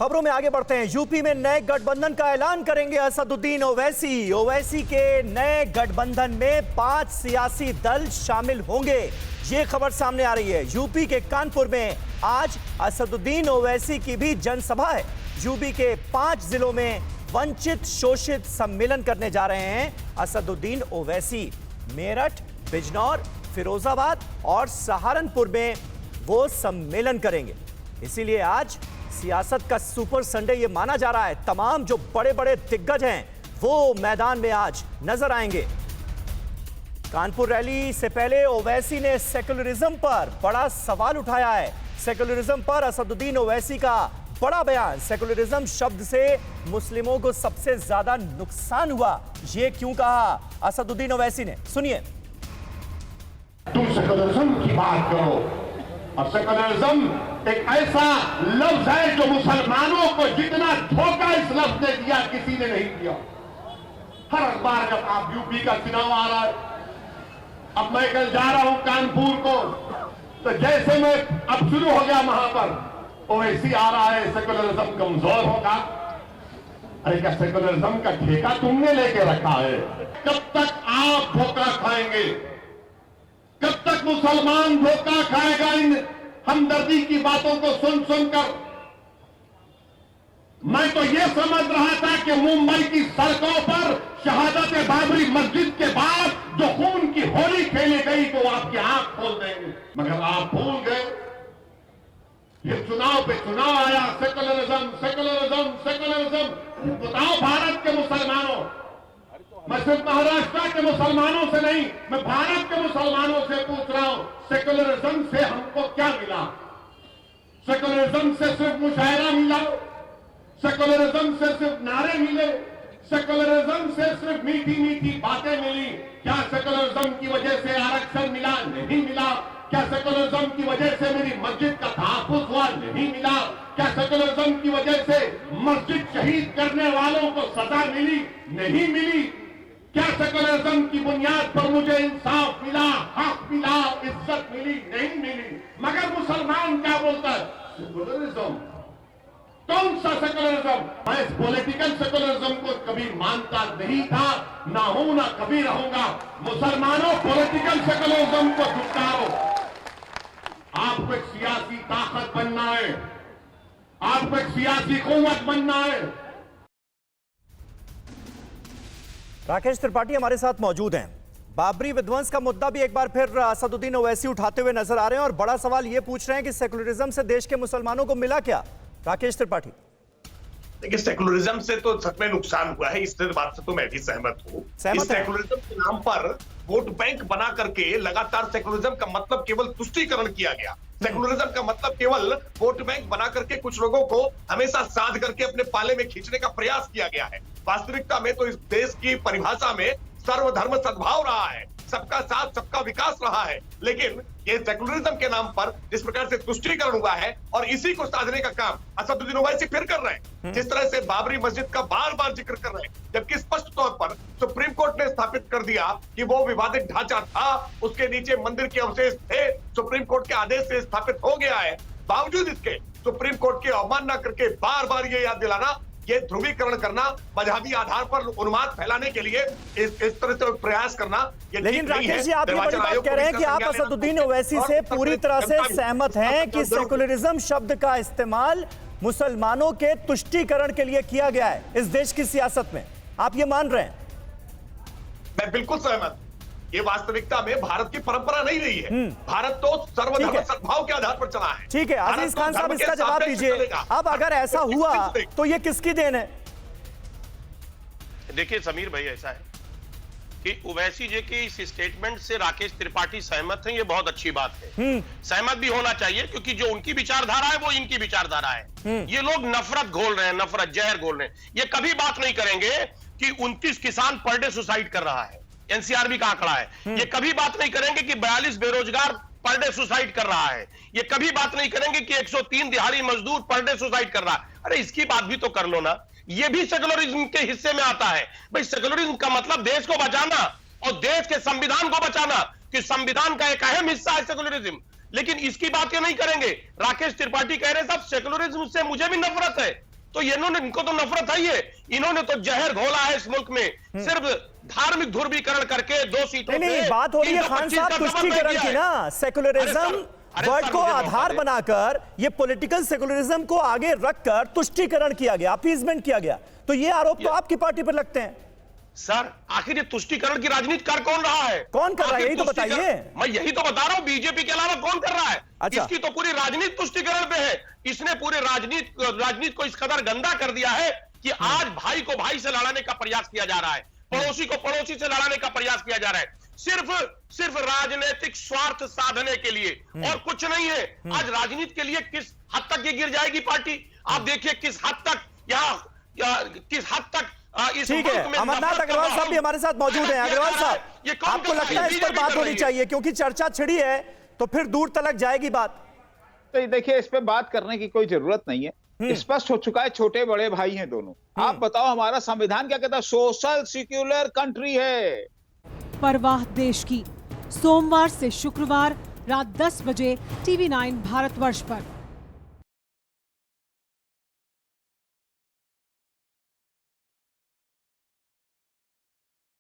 खबरों में आगे बढ़ते हैं। यूपी में नए गठबंधन का ऐलान करेंगे असदुद्दीन ओवैसी। ओवैसी के नए गठबंधन में 5 सियासी दल शामिल होंगे, ये खबर सामने आ रही है। यूपी के कानपुर में आज असदुद्दीन ओवैसी की भी जनसभा है। यूपी के 5 जिलों में वंचित शोषित सम्मेलन करने जा रहे हैं असदुद्दीन ओवैसी। मेरठ, बिजनौर, फिरोजाबाद और सहारनपुर में वो सम्मेलन करेंगे। इसीलिए आज सियासत का सुपर संडे ये माना जा रहा है। तमाम जो बड़े बड़े दिग्गज हैं वो मैदान में आज नजर आएंगे। कानपुर रैली से पहले ओवैसी ने सेक्युलरिज्म पर बड़ा सवाल उठाया है। सेक्युलरिज्म पर असदुद्दीन ओवैसी का बड़ा बयान। सेक्युलरिज्म शब्द से मुस्लिमों को सबसे ज्यादा नुकसान हुआ, ये क्यों कहा असदुद्दीन ओवैसी ने, सुनिए। तुम सेक्युलरिज्म की बात करो, और सेक्युलरिज्म एक ऐसा लफ्ज है जो मुसलमानों को जितना धोखा इस लफ्ज ने दिया किसी ने नहीं दिया। हर अखबार जब आप यूपी का चुनाव आ रहा है, अब मैं कल जा रहा हूं कानपुर को, तो जैसे मैं अब शुरू हो गया वहां पर ओवैसी आ रहा है, सेक्युलरिज्म कमजोर होगा। अरे क्या सेक्युलरिज्म का ठेका तुमने लेके रखा है? कब तक आप धोखा खाएंगे? कब तक मुसलमान धोखा खाएगा इन हमदर्दी की बातों को सुन सुनकर? मैं तो यह समझ रहा था कि मुंबई की सड़कों पर शहादत बाबरी मस्जिद के बाद जो खून की होली खेली गई तो आपकी आंख खोल देंगे, मगर आप भूल गए। फिर चुनाव पे चुनाव आया, सेक्युलरिज्म सेक्युलरिज्म सेक्युलरिज्म। बताओ भारत के मुसलमानों, मैं सिर्फ महाराष्ट्र के मुसलमानों से नहीं, मैं भारत के मुसलमानों से पूछ रहा हूं, सेक्युलरिज्म से हमको क्या मिला? सेक्युलरिज्म से सिर्फ मुशायरा मिला? सेक्युलरिज्म से सिर्फ नारे मिले? सेक्युलरिज्म से सिर्फ मीठी मीठी बातें मिली? क्या सेक्युलरिज्म की वजह से आरक्षण मिला? नहीं मिला। क्या सेक्युलरिज्म की वजह से मेरी मस्जिद का तहफ्फुज़ हुआ? नहीं मिला। क्या सेक्युलरिज्म की वजह से मस्जिद शहीद करने वालों को सजा मिली? नहीं मिली। क्या सेक्युलरिज्म की बुनियाद पर मुझे इंसाफ मिला, हक मिला, इज्जत मिली? नहीं मिली। मगर मुसलमान क्या बोलता है? सेक्युलरिज्म। कौन सा सेक्युलरिज्म? मैं इस पॉलिटिकल सेक्युलरिज्म को कभी मानता नहीं था, ना हूं ना कभी रहूंगा। मुसलमानों, पॉलिटिकल सेक्युलरिज्म को झुकाओ। आपको एक सियासी ताकत बनना है, आपको एक सियासी कुव्वत बनना है। राकेश त्रिपाठी हमारे साथ मौजूद हैं। बाबरी विध्वंस का मुद्दा भी एक बार फिर असदुद्दीन ओवैसी उठाते हुए नजर आ रहे हैं और बड़ा सवाल यह पूछ रहे हैं कि सेक्युलरिज्म से देश के मुसलमानों को मिला क्या? राकेश त्रिपाठी, देखिए, सेक्युलरिज्म से तो सच में नुकसान हुआ है, इस बात से तो मैं भी सहमत हूँ। इस सेक्युलरिज्म के नाम पर वोट बैंक बना करके लगातार सेक्युलरिज्म का मतलब केवल तुष्टीकरण किया गया। सेक्युलरिज्म का मतलब केवल वोट बैंक बना करके कुछ लोगों को हमेशा साध करके अपने पाले में खींचने का प्रयास किया गया है। वास्तविकता में तो इस देश की परिभाषा में सर्वधर्म सद्भाव रहा है, सबका साथ सबका विकास रहा है। लेकिन ये सेक्युलरिज्म के नाम पर जिस प्रकार से तुष्टीकरण हुआ है और इसी को साधने का काम असदुद्दीन ओवैसी फिर कर रहे हैं। जिस तरह से बाबरी मस्जिद का बार बार जिक्र कर रहे हैं, जबकि स्पष्ट तौर पर सुप्रीम कोर्ट ने स्थापित कर दिया कि वो विवादित ढांचा था, उसके नीचे मंदिर के अवशेष थे, सुप्रीम कोर्ट के आदेश से स्थापित हो गया है। बावजूद इसके सुप्रीम कोर्ट की अवमानना करके बार बार ये याद दिलाना, ये ध्रुवीकरण करना, मजहबी आधार पर उन्माद फैलाने के लिए इस तरह से प्रयास करना, लेकिन राकेश जी, आप ये बड़ी बात कह रहे हैं कि आप असदुद्दीन ओवैसी से पूरी तरह से सहमत हैं कि सेक्युलरिज्म शब्द का इस्तेमाल मुसलमानों के तुष्टीकरण के लिए किया गया है इस देश की सियासत में, आप ये मान रहे हैं? मैं बिल्कुल सहमत। ये वास्तविकता में भारत की परंपरा नहीं रही है। भारत तो सर्वधर्म सद्भाव के आधार पर चला है। ठीक है, अजीज खान साहब इसका जवाब दीजिए। अब अगर ऐसा हुआ तो ये किसकी देन है? देखिए समीर भाई, ऐसा है कि ओवैसी जी के इस स्टेटमेंट से राकेश त्रिपाठी सहमत हैं, ये बहुत अच्छी बात है। सहमत भी होना चाहिए, क्योंकि जो उनकी विचारधारा है वो इनकी विचारधारा है। ये लोग नफरत घोल रहे हैं, नफरत जहर घोल रहे हैं। ये कभी बात नहीं करेंगे कि 29 किसान पर डे सुसाइड कर रहा है, एनसीआरबी का आंकड़ा है। ये कभी बात नहीं करेंगे कि 42 बेरोजगार पर डे सुसाइड कर रहा है। ये कभी बात नहीं करेंगे कि 103 दिहाड़ी मजदूर पर डे सुसाइड कर रहा है। अरे इसकी बात भी तो कर लो ना, ये भी सेक्युलरिज्म के हिस्से में आता है। भाई, सेक्युलरिज्म का मतलब देश को बचाना और देश के संविधान को बचाना, कि संविधान का एक अहम हिस्सा है सेक्युलरिज्म। लेकिन इसकी बात ये नहीं करेंगे। राकेश त्रिपाठी कह रहे साहब सेक्युलरिज्म से मुझे भी नफरत है, तो इनको तो नफरत है। इन्होंने तो जहर घोला है इस मुल्क में, सिर्फ धार्मिक ध्रुवीकरण करके 2 सीटों नहीं, बात हो रही है खान साहब तुष्टीकरण की ना, सेकुलरिज्म वर्ड को आधार बनाकर ये पॉलिटिकल सेकुलरिज्म को आगे रखकर तुष्टीकरण किया गया, अपीजमेंट किया गया, तो ये आरोप तो आपकी पार्टी पर लगते हैं। सर आखिर ये तुष्टीकरण की राजनीति कर कौन रहा है? कौन कर रहा है, यही तो बताइए। मैं यही तो बता रहा हूं, बीजेपी के अलावा कौन कर रहा है? अच्छा। इसकी तो पूरी राजनीति तुष्टीकरण पे है। इसने पूरे राजनीति को इस कदर गंदा कर दिया है कि आज भाई को भाई से लड़ाने का प्रयास किया जा रहा है, पड़ोसी को पड़ोसी से लड़ाने का प्रयास किया जा रहा है, सिर्फ राजनीतिक स्वार्थ साधने के लिए, और कुछ नहीं है। आज राजनीति के लिए किस हद तक ये गिर जाएगी पार्टी, आप देखिए किस हद तक किस हद तक ठीक है, अमरनाथ अग्रवाल साहब भी हमारे साथ मौजूद हैं। अग्रवाल साहब, आपको लगता है इस पर बात होनी चाहिए, क्योंकि चर्चा छिड़ी है तो फिर दूर तलक जाएगी बात? तो देखिए, इस पे बात करने की कोई जरूरत नहीं है, स्पष्ट हो चुका है, छोटे बड़े भाई हैं दोनों। आप बताओ हमारा संविधान क्या कहता है? सोशल सेक्युलर कंट्री है। परवाह देश की, सोमवार से शुक्रवार रात 10 बजे TV9 भारतवर्ष पर।